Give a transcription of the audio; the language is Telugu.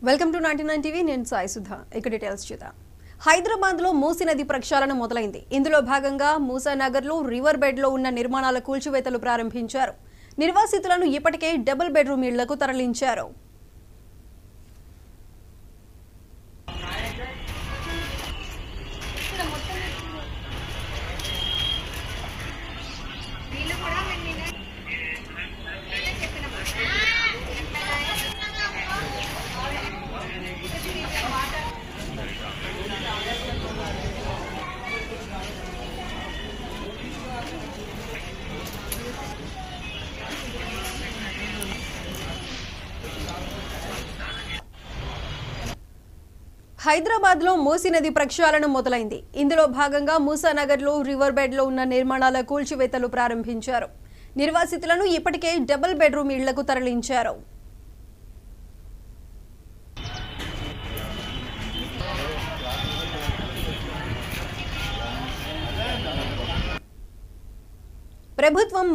వెల్కమ్ టు 99 టీవీ నేను సాయి సుధా ఇక డీటెయిల్స్ చూద్దాం. హైదరాబాద్ లో మూసీ నది ప్రక్షాళన మొదలైంది. ఇందులో భాగంగా మూసానగర్ లో రివర్ బెడ్ లో ఉన్న నిర్మాణాల కూల్చివేతలు ప్రారంభించారు. నిర్వాసితులను ఇప్పటికే డబుల్ బెడ్రూమ్ ఇళ్లకు తరలించారు. హైదరాబాద్ లో మూసీ నది ప్రక్షాళన మొదలైంది. ఇందులో భాగంగా మూసానగర్ లో రివర్ బెడ్ లో ఉన్న నిర్మాణాల కూల్చివేతలు ప్రారంభించారు. నిర్వాసితులను ఇప్పటికే డబుల్ బెడ్రూమ్ ఇళ్లకు తరలించారు. ప్రభుత్వం